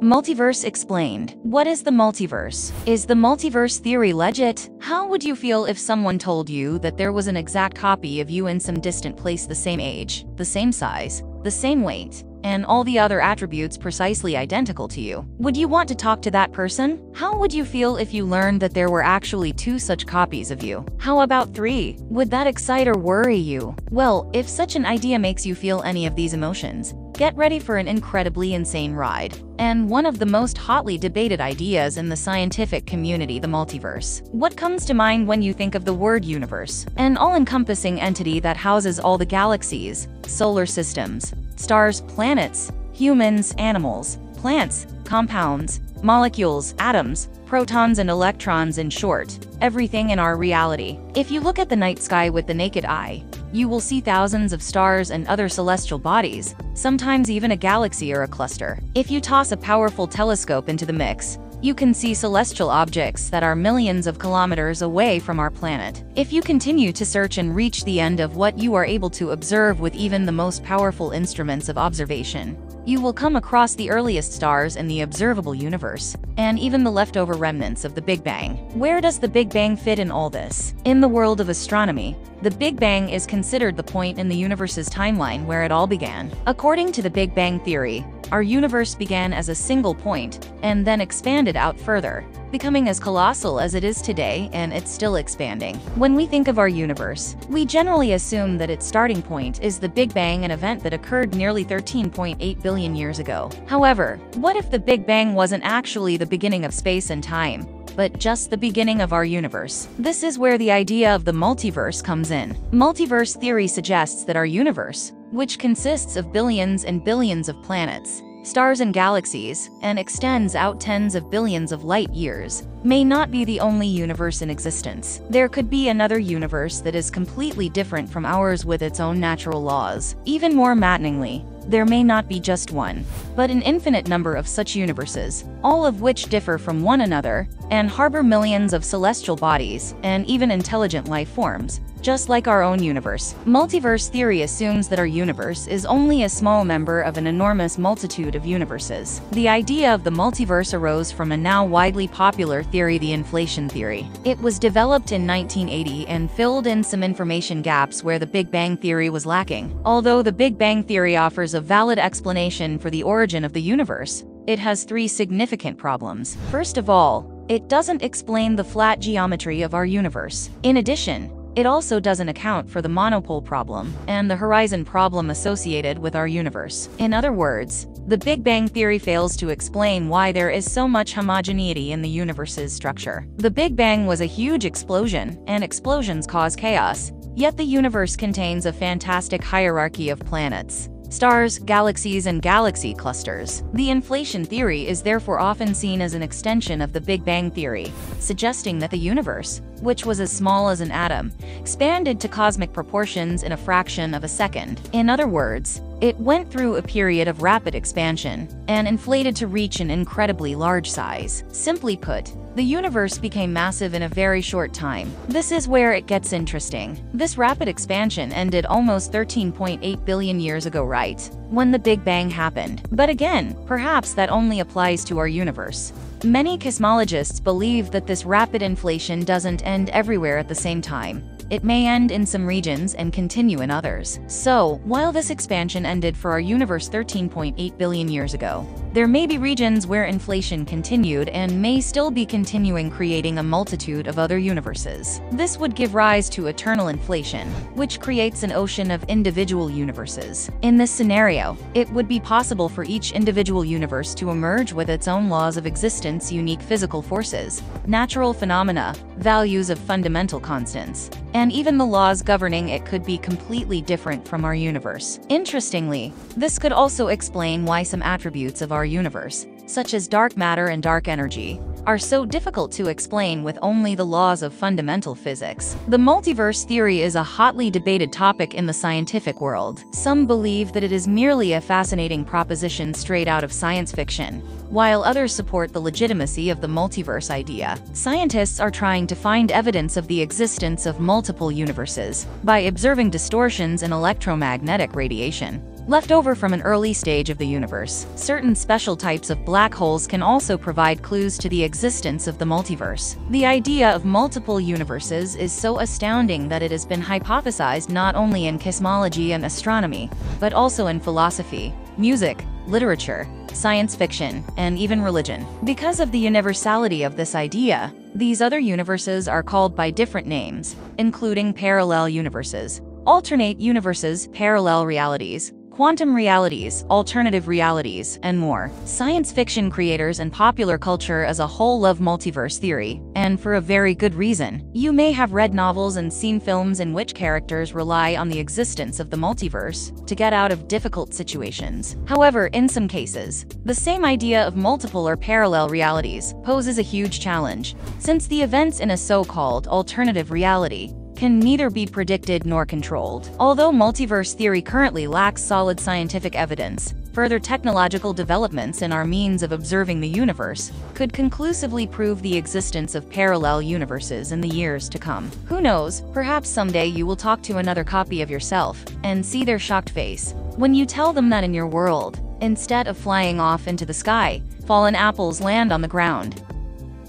Multiverse explained. What is the multiverse? Is the multiverse theory legit? How would you feel if someone told you that there was an exact copy of you in some distant place, the same age, the same size, the same weight, and all the other attributes precisely identical to you? Would you want to talk to that person? How would you feel if you learned that there were actually 2 such copies of you? How about 3? Would that excite or worry you? Well, if such an idea makes you feel any of these emotions, get ready for an incredibly insane ride. And one of the most hotly debated ideas in the scientific community, the multiverse. What comes to mind when you think of the word universe? An all-encompassing entity that houses all the galaxies, solar systems, stars, planets, humans, animals, plants, compounds, molecules, atoms, protons and electrons, in short, everything in our reality. If you look at the night sky with the naked eye, you will see thousands of stars and other celestial bodies, sometimes even a galaxy or a cluster. If you toss a powerful telescope into the mix, you can see celestial objects that are millions of kilometers away from our planet. If you continue to search and reach the end of what you are able to observe with even the most powerful instruments of observation, you will come across the earliest stars in the observable universe, and even the leftover remnants of the Big Bang. Where does the Big Bang fit in all this? In the world of astronomy, the Big Bang is considered the point in the universe's timeline where it all began. According to the Big Bang theory, our universe began as a single point and then expanded out further, becoming as colossal as it is today, and it's still expanding. When we think of our universe, we generally assume that its starting point is the Big Bang, an event that occurred nearly 13.8 billion years ago. However, what if the Big Bang wasn't actually the beginning of space and time, but just the beginning of our universe? This is where the idea of the multiverse comes in. Multiverse theory suggests that our universe, which consists of billions and billions of planets, stars and galaxies, and extends out tens of billions of light years, may not be the only universe in existence. There could be another universe that is completely different from ours with its own natural laws. Even more maddeningly, there may not be just one, but an infinite number of such universes, all of which differ from one another and harbor millions of celestial bodies and even intelligent life forms, just like our own universe. Multiverse theory assumes that our universe is only a small member of an enormous multitude of universes. The idea of the multiverse arose from a now widely popular theory, the inflation theory. It was developed in 1980 and filled in some information gaps where the Big Bang theory was lacking. Although the Big Bang theory offers a valid explanation for the origin of the universe, it has 3 significant problems. First of all, it doesn't explain the flat geometry of our universe. In addition, it also doesn't account for the monopole problem and the horizon problem associated with our universe. In other words, the Big Bang theory fails to explain why there is so much homogeneity in the universe's structure. The Big Bang was a huge explosion, and explosions cause chaos, yet the universe contains a fantastic hierarchy of planets, stars, galaxies, and galaxy clusters. The inflation theory is therefore often seen as an extension of the Big Bang theory, suggesting that the universe, which was as small as an atom, expanded to cosmic proportions in a fraction of a second. In other words, it went through a period of rapid expansion and inflated to reach an incredibly large size. Simply put, the universe became massive in a very short time. This is where it gets interesting. This rapid expansion ended almost 13.8 billion years ago, right? When the Big Bang happened. But again, perhaps that only applies to our universe. Many cosmologists believe that this rapid inflation doesn't end everywhere at the same time. It may end in some regions and continue in others. So, while this expansion ended for our universe 13.8 billion years ago, there may be regions where inflation continued and may still be continuing, creating a multitude of other universes. This would give rise to eternal inflation, which creates an ocean of individual universes. In this scenario, it would be possible for each individual universe to emerge with its own laws of existence, unique physical forces, natural phenomena, values of fundamental constants, and even the laws governing it could be completely different from our universe. Interestingly, this could also explain why some attributes of our universe, such as dark matter and dark energy, are so difficult to explain with only the laws of fundamental physics. The multiverse theory is a hotly debated topic in the scientific world. Some believe that it is merely a fascinating proposition straight out of science fiction, while others support the legitimacy of the multiverse idea. Scientists are trying to find evidence of the existence of multiple universes by observing distortions in electromagnetic radiation, left over from an early stage of the universe. Certain special types of black holes can also provide clues to the existence of the multiverse. The idea of multiple universes is so astounding that it has been hypothesized not only in cosmology and astronomy, but also in philosophy, music, literature, science fiction, and even religion. Because of the universality of this idea, these other universes are called by different names, including parallel universes, alternate universes, parallel realities, quantum realities, alternative realities, and more. Science fiction creators and popular culture as a whole love multiverse theory, and for a very good reason. You may have read novels and seen films in which characters rely on the existence of the multiverse to get out of difficult situations. However, in some cases, the same idea of multiple or parallel realities poses a huge challenge, since the events in a so-called alternative reality can neither be predicted nor controlled. Although multiverse theory currently lacks solid scientific evidence, further technological developments in our means of observing the universe could conclusively prove the existence of parallel universes in the years to come. Who knows, perhaps someday you will talk to another copy of yourself and see their shocked face when you tell them that in your world, instead of flying off into the sky, fallen apples land on the ground.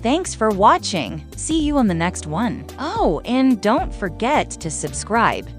Thanks for watching. See you on the next one. Oh, and don't forget to subscribe.